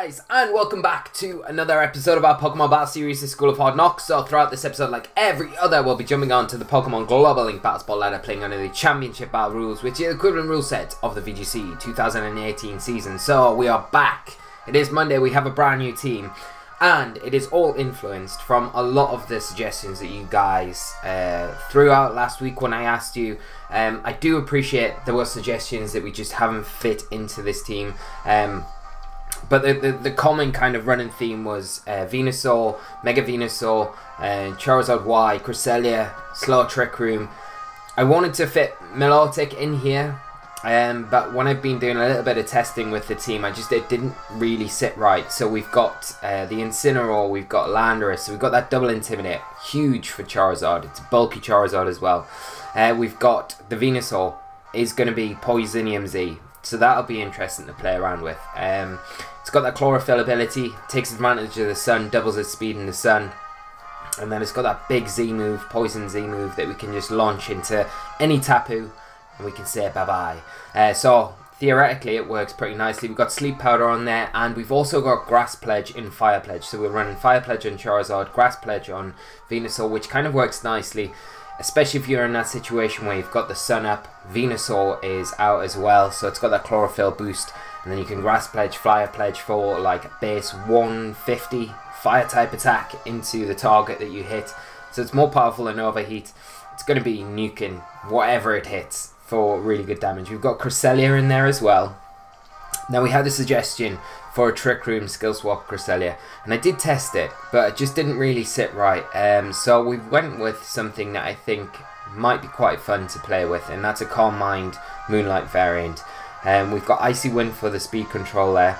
guys, and welcome back to another episode of our Pokemon Battle Series, the School of Hard Knocks. So throughout this episode, like every other, we'll be jumping on to the Pokemon Global Link Battle Spot ladder, playing under the Championship Battle rules, which is the equivalent rule set of the VGC 2018 season. So we are back. It is Monday, we have a brand new team, and it is all influenced from a lot of the suggestions that you guys threw out last week when I asked you. I do appreciate there were suggestions that we just haven't fit into this team. But the common kind of running theme was Venusaur, Mega Venusaur, Charizard Y, Cresselia, Slow Trick Room. I wanted to fit Milotic in here, but when I've been doing a little bit of testing with the team, it didn't really sit right. So we've got the Incineroar, we've got Landorus, so we've got that double Intimidate, huge for Charizard. It's a bulky Charizard as well. We've got the Venusaur, is going to be Poisonium Z. So that'll be interesting to play around with. It's got that Chlorophyll ability, takes advantage of the sun, doubles its speed in the sun. And then it's got that big Z move, Poison Z move, that we can just launch into any Tapu and we can say bye-bye. So theoretically it works pretty nicely. We've got Sleep Powder on there, and we've also got Grass Pledge in Fire Pledge. So we're running Fire Pledge on Charizard, Grass Pledge on Venusaur, which kind of works nicely. Especially if you're in that situation where you've got the sun up, Venusaur is out as well, so it's got that Chlorophyll boost, and then you can Grass Pledge, Fire Pledge for like base 150 fire type attack into the target that you hit. So it's more powerful than Overheat. It's going to be nuking whatever it hits for really good damage. We've got Cresselia in there as well. Now we had a suggestion for a Trick Room Skill Swap Cresselia, and I did test it, but it just didn't really sit right. So we went with something that I think might be quite fun to play with, and that's a Calm Mind Moonlight variant. We've got Icy Wind for the speed control there,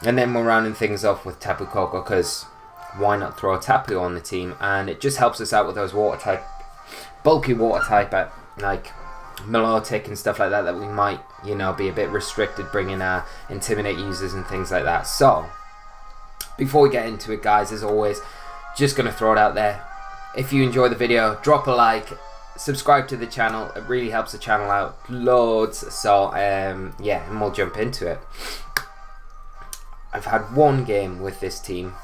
and then we're rounding things off with Tapu Koko, because why not throw a Tapu on the team, and it just helps us out with those water type, bulky water type at like Milotic and stuff like that, that we might, you know, be a bit restricted bringing Intimidate users and things like that. So before we get into it, guys, as always, just gonna throw it out there, if you enjoy the video, drop a like, subscribe to the channel. It really helps the channel out loads. So yeah, and we'll jump into it. I've had one game with this team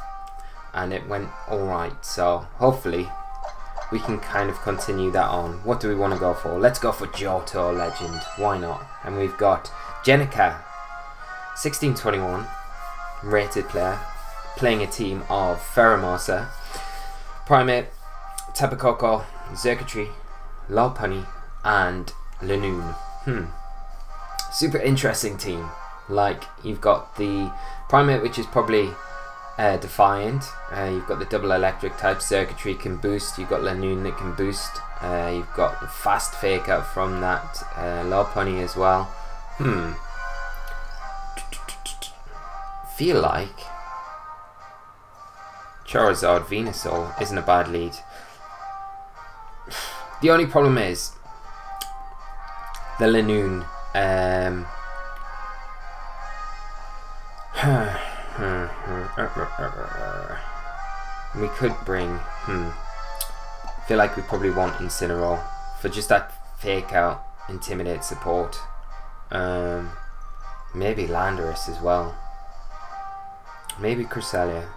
and it went alright, so hopefully we can kind of continue that on. What do we want to go for? Let's go for Johto Legend. Why not? And we've got Jenica, 1621, rated player, playing a team of Pheromosa, Primate, Tapu Koko, Xurkitree, Lopunny, and Lanoon. Super interesting team. Like, you've got the Primate, which is probably Defiant. You've got the double electric type, Xurkitree can boost. You've got Lanoon that can boost. You've got the fast fake out from that Lopunny as well. Feel like Charizard Venusaur isn't a bad lead. The only problem is the Lanoon. We could bring feel like we probably want Incineroar for just that fake out Intimidate support. Maybe Landorus as well, maybe Cresselia.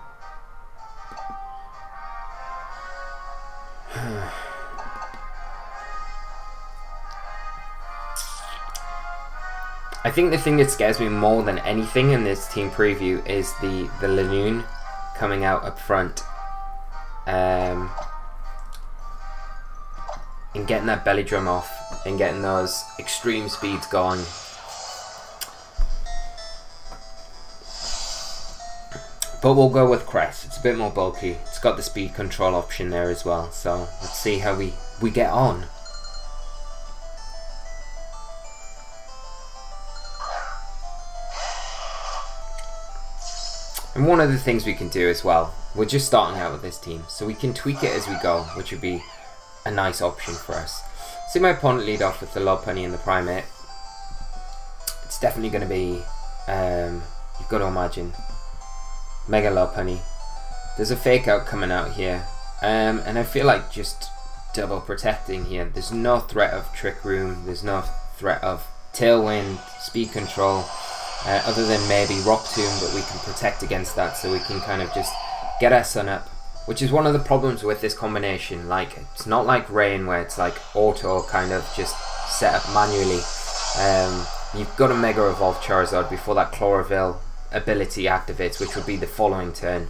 I think the thing that scares me more than anything in this team preview is the Lanoon coming out up front, and getting that belly drum off and getting those extreme speeds going. But we'll go with Cress. It's a bit more bulky. It's got the speed control option there as well. So let's see how we get on. And one of the things we can do as well, we're just starting out with this team, so we can tweak it as we go, which would be a nice option for us. See my opponent lead off with the Lopunny and the Primate. It's definitely going to be, you've got to imagine, Mega Lopunny. There's a fake out coming out here, and I feel like just double protecting here. There's no threat of Trick Room, there's no threat of Tailwind, Speed Control. other than maybe Rock Tomb, but we can protect against that, so we can kind of just get our Sun up, which is one of the problems with this combination. Like, it's not like Rain where it's like auto kind of just set up manually. You've got to Mega Evolve Charizard before that Chlorophyll ability activates, which would be the following turn.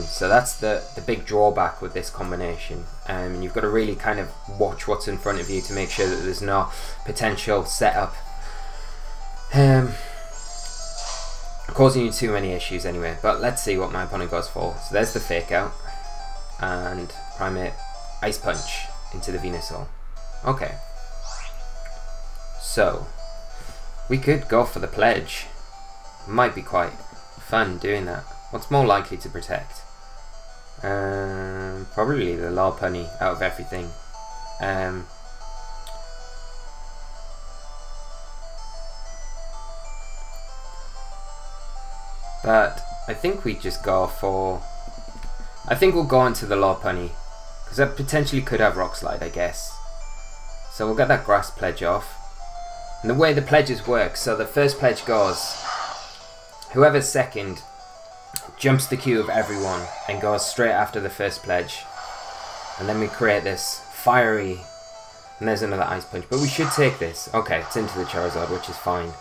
So that's the big drawback with this combination. You've got to really kind of watch what's in front of you to make sure that there's no potential setup causing you too many issues anyway. But let's see what my opponent goes for. So there's the Fake Out and Primate Ice Punch into the Venusaur. Okay, so we could go for the Pledge. Might be quite fun doing that. What's more likely to protect? Probably the Lopunny out of everything. But I think we just go for... I think we'll go into the Lopunny, because that potentially could have Rock Slide, I guess. So we'll get that Grass Pledge off. And the way the pledges work, so the first pledge goes, whoever's second jumps the queue of everyone and goes straight after the first pledge. And then we create this fiery, and there's another Ice Punch, but we should take this. Okay, it's into the Charizard, which is fine.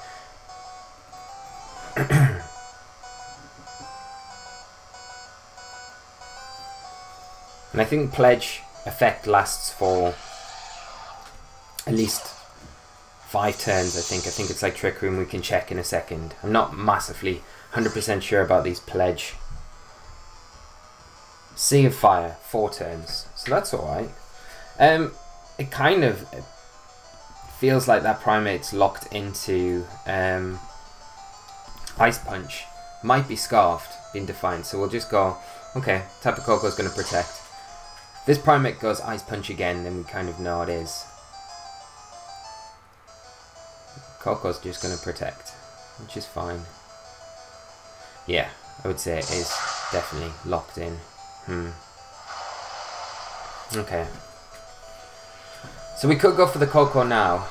And I think pledge effect lasts for at least 5 turns, I think. I think it's like Trick Room, we can check in a second. I'm not massively 100% sure about these pledge. Sea of Fire, 4 turns, so that's alright. It kind of feels like that Primate's locked into Ice Punch. Might be Scarfed, being defined, so we'll just go, okay, Tapu Koko's going to protect. If this Primate goes Ice Punch again, then we kind of know it is. Koko's just going to protect, which is fine. Yeah, I would say it is definitely locked in. Okay. So we could go for the Koko now,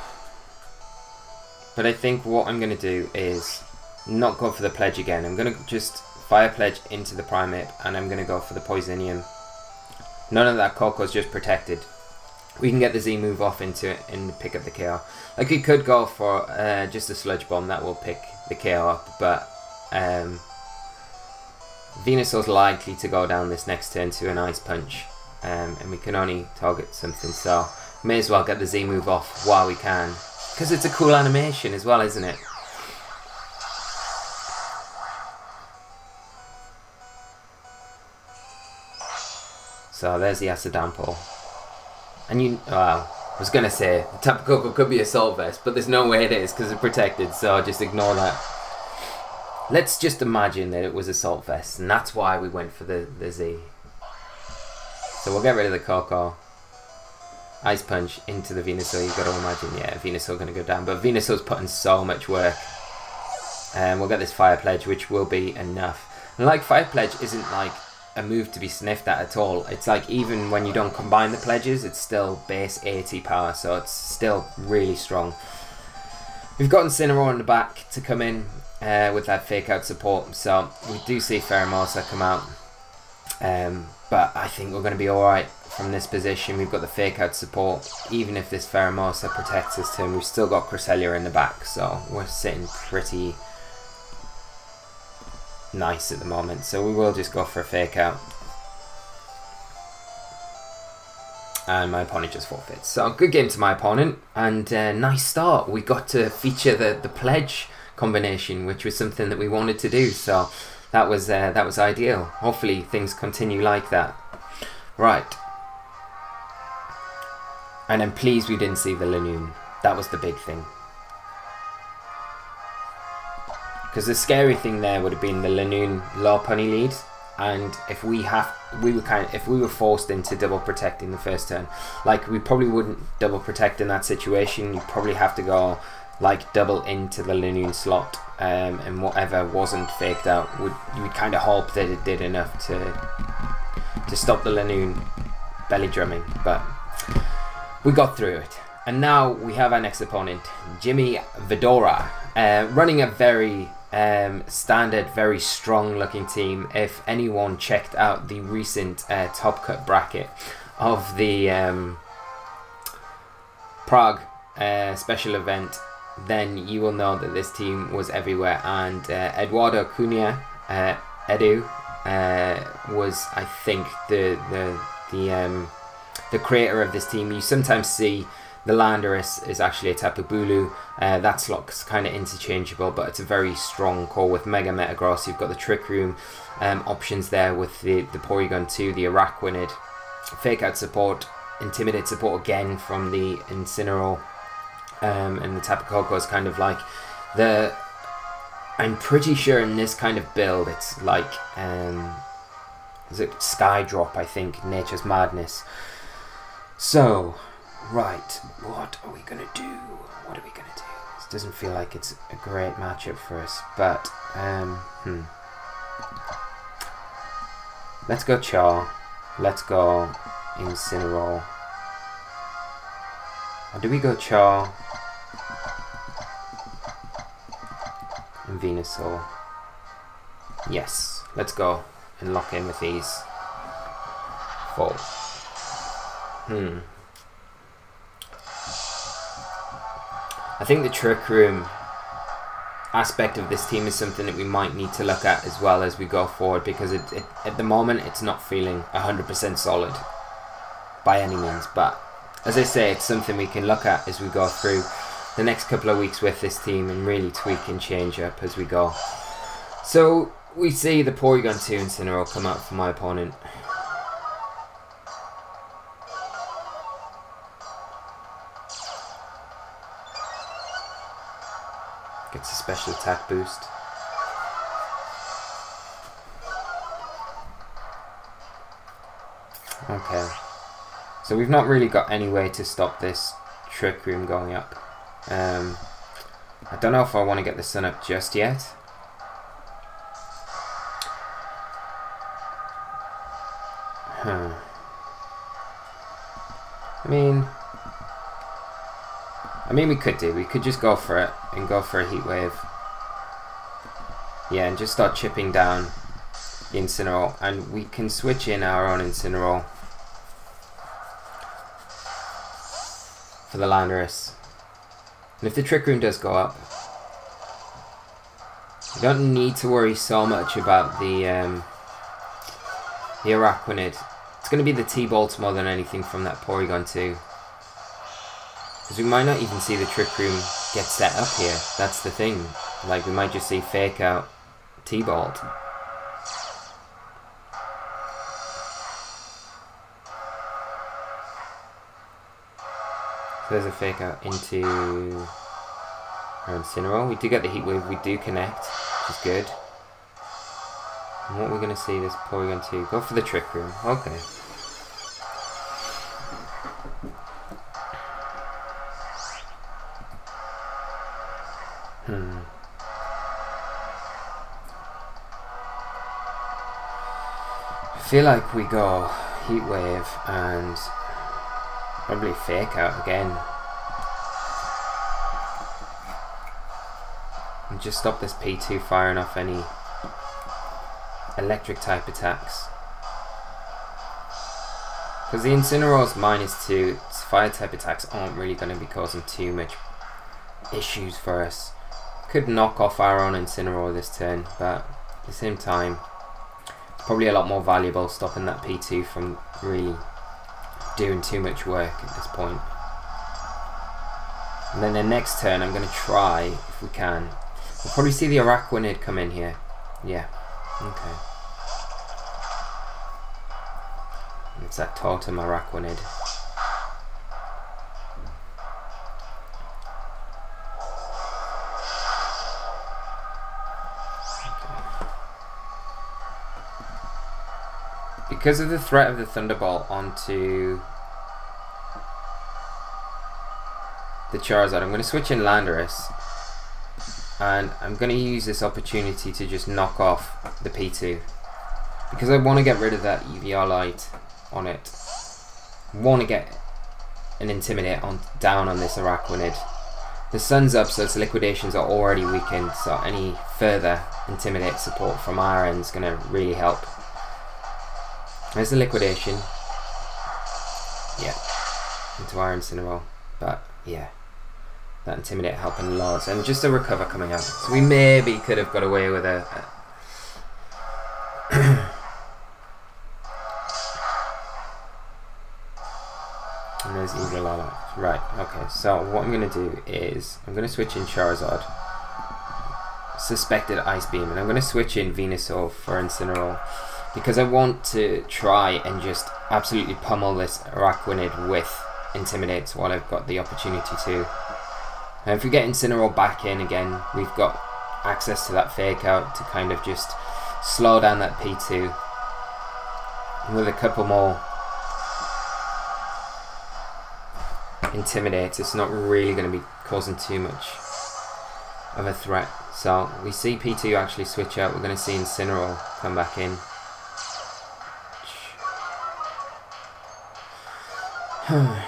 but I think what I'm going to do is not go for the pledge again. I'm going to just Fire Pledge into the Primate, and I'm going to go for the Poisonium. None of that Koko's just protected. We can get the Z move off into it and pick up the KO. Like, we could go for just a Sludge Bomb, that will pick the KO up, but Venusaur's likely to go down this next turn to an Ice Punch, and we can only target something, so may as well get the Z move off while we can, because it's a cool animation as well, isn't it? So there's the Acid Downpour. And you, well, I was going to say, the Tapu Koko could be Assault Vest, but there's no way it is because it's protected, so just ignore that. Let's just imagine that it was Assault Vest, and that's why we went for the Z. So we'll get rid of the Koko. Ice Punch into the Venusaur, you've got to imagine, yeah, Venusaur going to go down, but Venusaur's putting so much work. And we'll get this Fire Pledge, which will be enough. And like, Fire Pledge isn't like a move to be sniffed at all. It's like, even when you don't combine the pledges, it's still base 80 power, so it's still really strong. We've got Incineroar in the back to come in with that Fake Out support, so we do see Pheromosa come out, but I think we're going to be alright from this position. We've got the Fake Out support. Even if this Pheromosa protects this turn, we've still got Cresselia in the back, so we're sitting pretty nice at the moment, so we will just go for a Fake Out. And my opponent just forfeits. So good game to my opponent, and nice start. We got to feature the pledge combination, which was something that we wanted to do, so that was ideal. Hopefully things continue like that. Right. And I'm pleased we didn't see the Lanoon. That was the big thing. Because the scary thing there would have been the Lanoon Lopunny lead, and if we were forced into double protecting the first turn, like, we probably wouldn't double protect in that situation. You'd probably have to go like double into the Lanoon slot, and whatever wasn't faked out you would kind of hope that it did enough to stop the Lanoon belly drumming, but we got through it. And now we have our next opponent, Jimmy Vidora. running a very standard, very strong looking team. If anyone checked out the recent Top Cut bracket of the Prague special event, then you will know that this team was everywhere. And Eduardo Cunha, Edu, was, I think, the creator of this team. You sometimes see the Landorus is actually a Tapu Bulu. That slot's kind of interchangeable, but it's a very strong core with Mega Metagross. You've got the Trick Room options there with the Porygon 2, the Araquanid, Fake Out support, Intimidate support again from the Incineroar, and the Tapu Koko is kind of like the... I'm pretty sure in this kind of build it's like... is it Skydrop, I think, Nature's Madness. So... right, what are we going to do? What are we going to do? This doesn't feel like it's a great matchup for us, but, let's go Char. Let's go Incineroar. Or do we go Char and Venusaur? Yes, let's go and lock in with these. 4. I think the Trick Room aspect of this team is something that we might need to look at as well as we go forward, because at the moment it's not feeling 100% solid by any means, but as I say, it's something we can look at as we go through the next couple of weeks with this team and really tweak and change up as we go. So we see the Porygon 2 Incineroar come out for my opponent. Gets a special attack boost. Okay. So we've not really got any way to stop this Trick Room going up. I don't know if I want to get the sun up just yet. I mean, we could do. We could just go for it and go for a Heat Wave. Yeah, and just start chipping down the Incineroar, and we can switch in our own Incineroar for the Landorus. And if the Trick Room does go up, you don't need to worry so much about the Araquanid. It's going to be the T-Bolt more than anything from that Porygon 2. Because we might not even see the Trick Room get set up here. That's the thing. Like, we might just see Fake Out T-Bolt. So there's a Fake Out into our Incineroar. We do get the Heat Wave. We do connect, which is good. And what we're going to see this Porygon 2. Go for the Trick Room. Okay. I feel like we go Heat Wave and probably Fake Out again. And just stop this P2 firing off any electric type attacks. Because the Incineroar's -2, its fire type attacks aren't really going to be causing too much issues for us. Could knock off our own Incineroar this turn, but at the same time, it's probably a lot more valuable stopping that P2 from really doing too much work at this point. And then the next turn, I'm going to try, if we can. We'll probably see the Araquanid come in here. Yeah, okay. It's that Totem Araquanid. Because of the threat of the Thunderbolt onto the Charizard, I'm going to switch in Landorus, and I'm going to use this opportunity to just knock off the P2, because I want to get rid of that EVR light on it. I want to get an Intimidate down on this Araquanid, The sun's up, so its liquidations are already weakened, so any further Intimidate support from our end is going to really help. There's the liquidation. Yeah, into our Incineroar. But yeah, that Intimidate helping lots. And just a recover coming out. So we maybe could have got away with a and there's Eagle. Right, okay, so what I'm going to do is I'm going to switch in Charizard, suspected Ice Beam, and I'm going to switch in Venusaur for Incineroar because I want to try and just absolutely pummel this Araquanid with Intimidates while I've got the opportunity to. And if we get Incineroar back in again, we've got access to that Fake Out to kind of just slow down that P2. And with a couple more Intimidates, it's not really going to be causing too much of a threat. So we see P2 actually switch out. We're going to see Incineroar come back in. I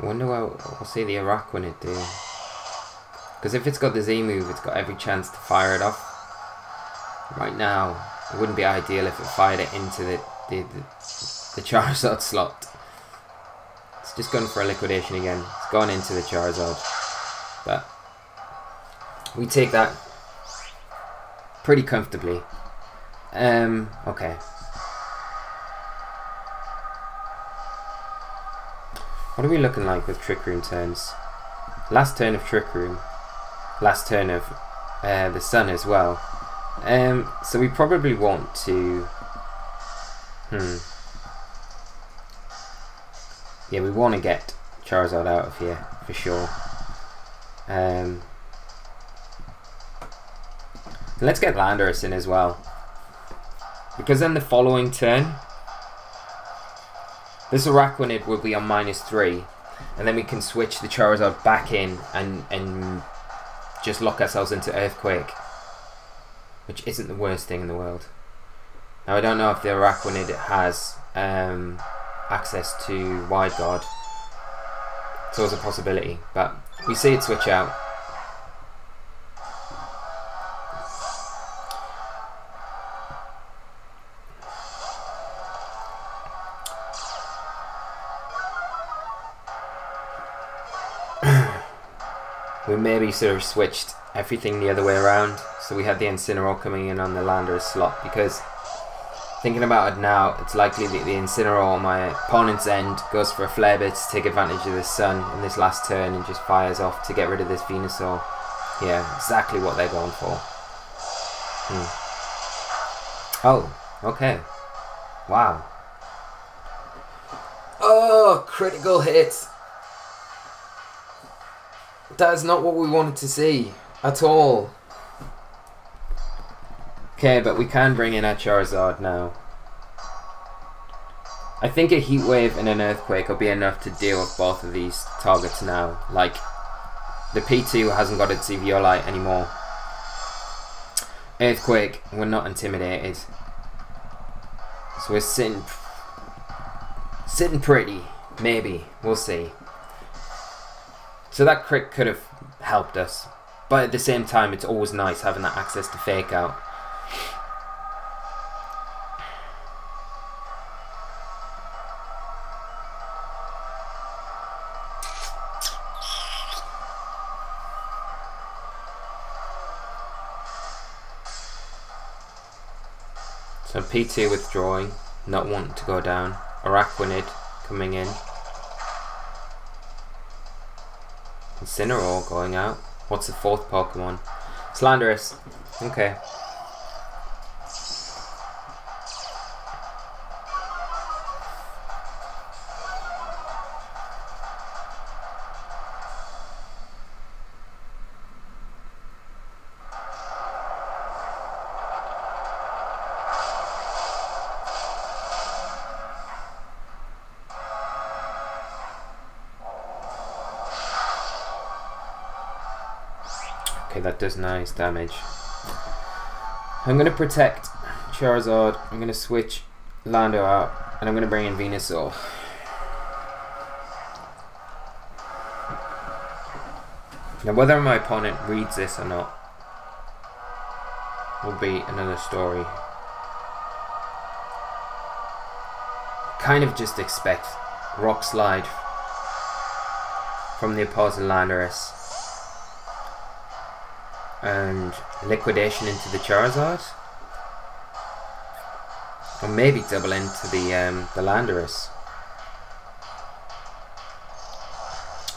wonder what we'll see the Araquanid do. Because if it's got the Z move, it's got every chance to fire it off. Right now, it wouldn't be ideal if it fired it into the Charizard slot. It's just going for a liquidation again. It's gone into the Charizard. But we take that pretty comfortably. Okay. What are we looking like with Trick Room turns? Last turn of Trick Room. Last turn of the Sun as well. So we probably want to... Yeah, we want to get Charizard out of here, for sure. Let's get Landorus in as well. Because then the following turn, this Araquanid will be on -3. And then we can switch the Charizard back in and just lock ourselves into Earthquake. Which isn't the worst thing in the world. Now I don't know if the Araquanid has access to Wide Guard. It's always a possibility, but we see it switch out. We maybe sort of switched everything the other way around. So we had the Incineroar coming in on the Landorus slot, because thinking about it now, it's likely that the Incineroar on my opponent's end goes for a Flare Blitz to take advantage of the Sun in this last turn and just fires off to get rid of this Venusaur. Yeah, exactly what they're going for. Oh, okay. Wow. Oh, critical hit. That's not what we wanted to see at all. Okay, but we can bring in our Charizard now. I think a Heat Wave and an Earthquake will be enough to deal with both of these targets now. Like, the P2 hasn't got its Eviolite anymore. Earthquake, we're not intimidated. So we're sitting pretty. Maybe. We'll see. So that crit could have helped us. But at the same time, it's always nice having that access to Fake Out. So P2 withdrawing, not wanting to go down. Araquanid coming in. Incineroar going out. What's the fourth Pokemon? Landorus. Okay. Okay, that does nice damage. I'm going to protect Charizard. I'm going to switch Lando out. And I'm going to bring in Venusaur. Now whether my opponent reads this or not will be another story. Kind of just expect Rock Slide from the opposing Landorus and Liquidation into the Charizard, or maybe double into the Landorus.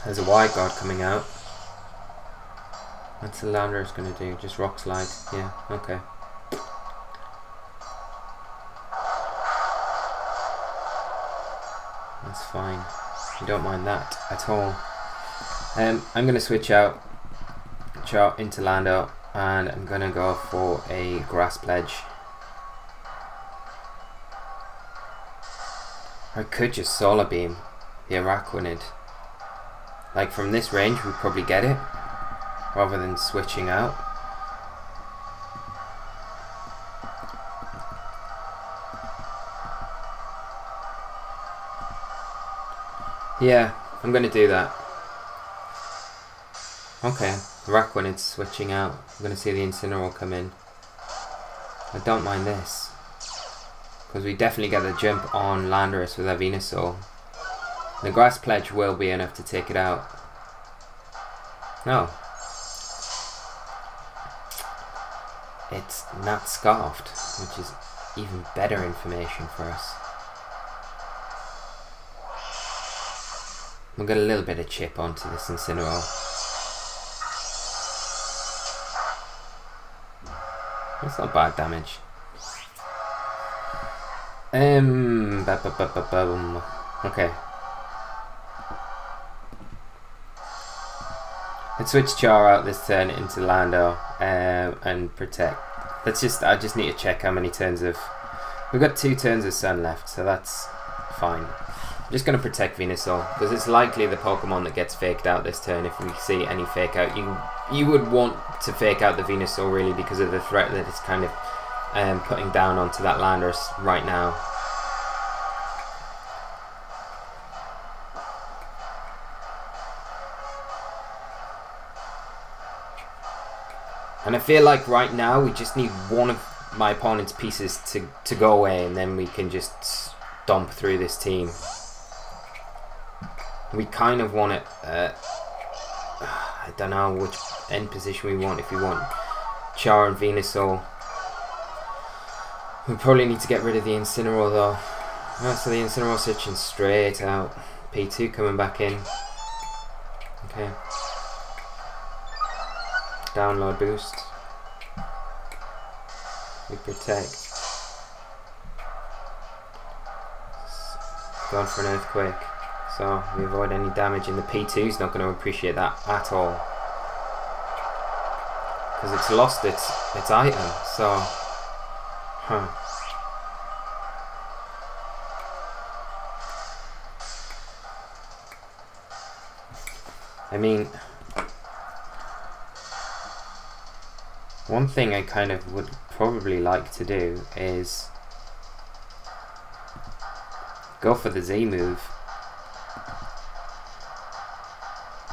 There's a Wide Guard coming out. What's the Landorus going to do? Just Rock Slide? Yeah, okay. That's fine. I don't mind that at all. I'm going to switch out into Lando, and I'm going to go for a Grass Pledge. I could just Solar Beam the Araquanid. Like from this range we'd probably get it, rather than switching out. Yeah, I'm going to do that. Okay, Araquanid's switching out. I'm going to see the Incineroar come in. I don't mind this, because we definitely get the jump on Landorus with our Venusaur. The Grass Pledge will be enough to take it out. No. It's not Scarfed, which is even better information for us. We'll get a little bit of chip onto this Incineroar. That's not bad damage. Okay. Let's switch Char out this turn into Lando and protect. I just need to check how many turns of... We've got 2 turns of Sun left, so that's fine. I'm just going to protect Venusaur, because it's likely the Pokemon that gets faked out this turn. If we see any fake out, you would want to fake out the Venusaur really, because of the threat that it's kind of putting down onto that Landorus right now. And I feel like right now we just need one of my opponent's pieces to go away, and then we can just stomp through this team. We kind of want it, I don't know which end position we want. If we want Char and Venusaur, we probably need to get rid of the Incineroar though. Oh, so the Incineroar switching straight out. P2 coming back in. Okay. Download boost. We protect. Going for an Earthquake, so we avoid any damage, and the P2's not going to appreciate that at all, because it's lost its item. So, I mean, one thing I kind of would probably like to do is go for the Z move.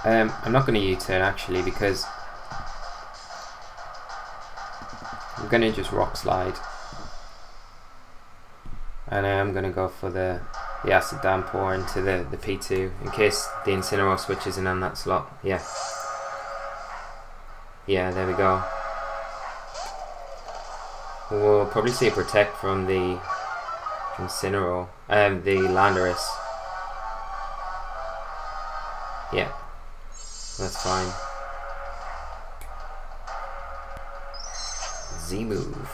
I'm not going to U-turn actually, because I'm going to just Rock Slide, and I'm going to go for the Acid Downpour into the P2 in case the Incineroar switches in on that slot. Yeah, there we go. We'll probably see a Protect from the Incineroar, the Landorus. Yeah, that's fine. Z move.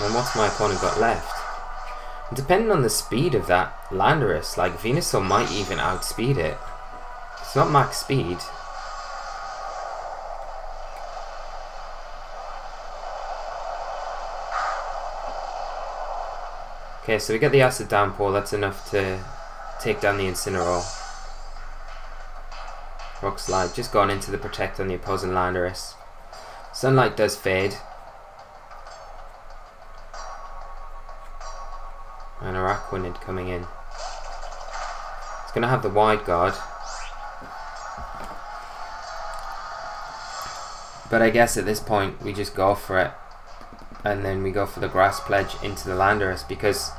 And what's my opponent got left? Depending on the speed of that Landorus, like Venusaur might even outspeed it. It's not max speed. Okay, so we get the Acid Downpour, that's enough to take down the Incineroar. Rock Slide, just gone into the Protect on the opposing Landorus. Sunlight does fade. And Araquanid coming in. It's going to have the wide guard. But I guess at this point we just go for it. And then we go for the grass pledge into the Landorus, because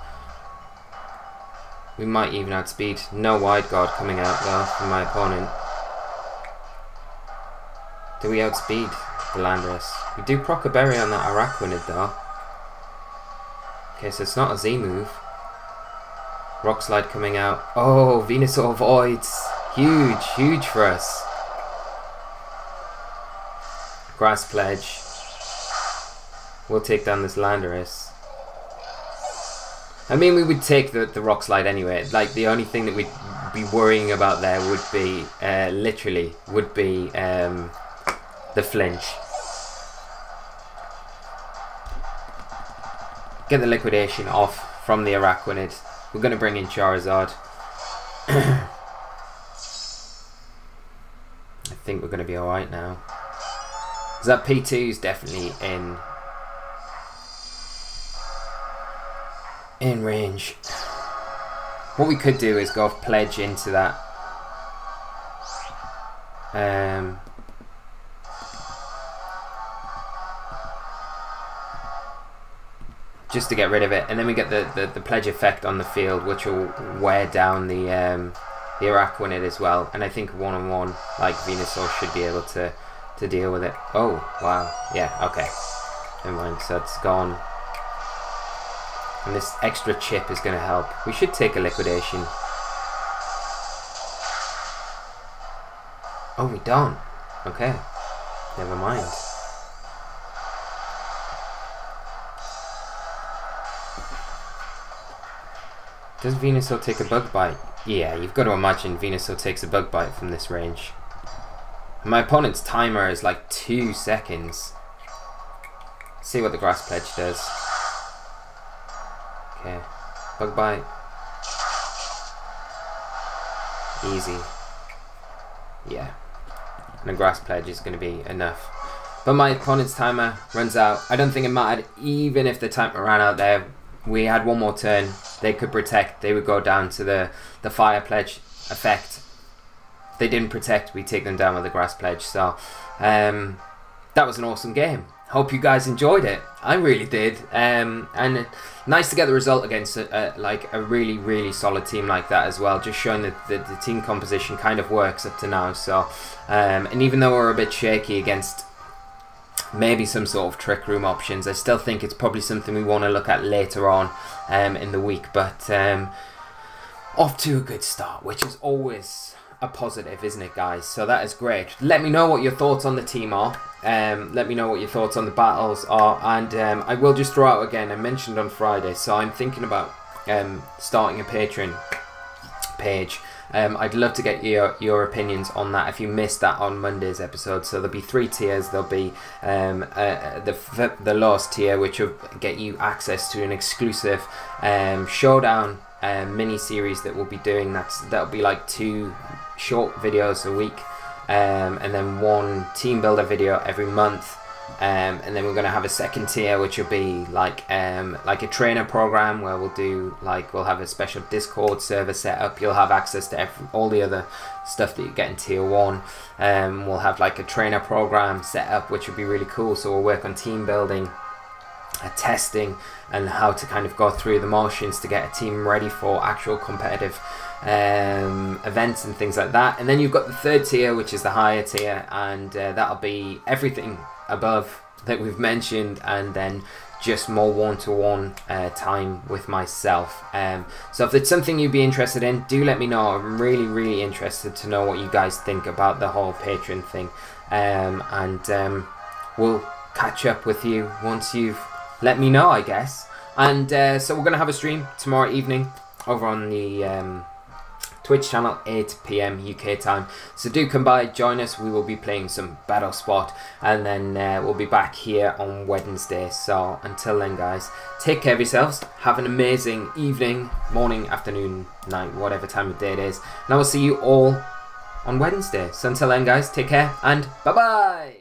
we might even outspeed. No wide guard coming out though from my opponent. Do we outspeed the Landorus? We do proc a berry on that Araquanid though. Okay, so it's not a Z move. Rock Slide coming out. Oh, Venusaur avoids. Huge, huge for us. Grass pledge. We'll take down this Landorus. I mean, we would take the Rock Slide anyway. Like, the only thing that we'd be worrying about there would be, literally, would be the flinch. Get the liquidation off from the Araquanid. We're going to bring in Charizard. I think we're going to be alright now. Because that P2 is definitely in range. What we could do is go pledge into that. Just to get rid of it, and then we get the pledge effect on the field, which will wear down the Araquanid as well. And I think one-on-one, like Venusaur should be able to deal with it. Oh wow, yeah, okay, never mind. So it's gone. And this extra chip is going to help. We should take a liquidation. Oh, we don't. Okay. Never mind. Does Venusaur take a bug bite? Yeah, you've got to imagine Venusaur takes a bug bite from this range. My opponent's timer is like 2 seconds. Let's see what the grass pledge does. Okay, bug bite. Easy. Yeah. And a grass pledge is going to be enough. But my opponent's timer runs out. I don't think it mattered. Even if the timer ran out there, we had one more turn. They could protect. They would go down to the fire pledge effect. If they didn't protect, we take them down with the grass pledge. So that was an awesome game. Hope you guys enjoyed it. I really did. And nice to get the result against like a really, really solid team like that as well. Just showing that the team composition kind of works up to now. So and even though we're a bit shaky against maybe some sort of trick room options, I still think it's probably something we want to look at later on in the week. But off to a good start, which is always a positive, isn't it, guys? So that is great. Let me know what your thoughts on the team are. Let me know what your thoughts on the battles are, and I will just throw out again, I mentioned on Friday, so I'm thinking about starting a Patreon page. I'd love to get your opinions on that if you missed that on Monday's episode. So there'll be 3 tiers. There'll be the lowest tier, which will get you access to an exclusive showdown mini series that we'll be doing. That'll be like 2 short videos a week, and then 1 team builder video every month. And then we're going to have a second tier, which will be like a trainer program where we'll have a special Discord server set up. You'll have access to all the other stuff that you get in tier 1. We'll have like a trainer program set up, which will be really cool. So we'll work on team building, testing, and how to kind of go through the motions to get a team ready for actual competitive events and things like that. And then you've got the 3rd tier, which is the higher tier, and that'll be everything above that we've mentioned, and then just more one-to-one time with myself. So if it's something you'd be interested in, do let me know. I'm really, really interested to know what you guys think about the whole Patreon thing, and we'll catch up with you once you've let me know, I guess. And so we're going to have a stream tomorrow evening over on the Twitch channel, 8 PM UK time. So do come by, join us. We will be playing some Battle Spot, and then we'll be back here on Wednesday. So until then, guys, take care of yourselves. Have an amazing evening, morning, afternoon, night, whatever time of day it is. And I will see you all on Wednesday. So until then, guys, take care and bye-bye.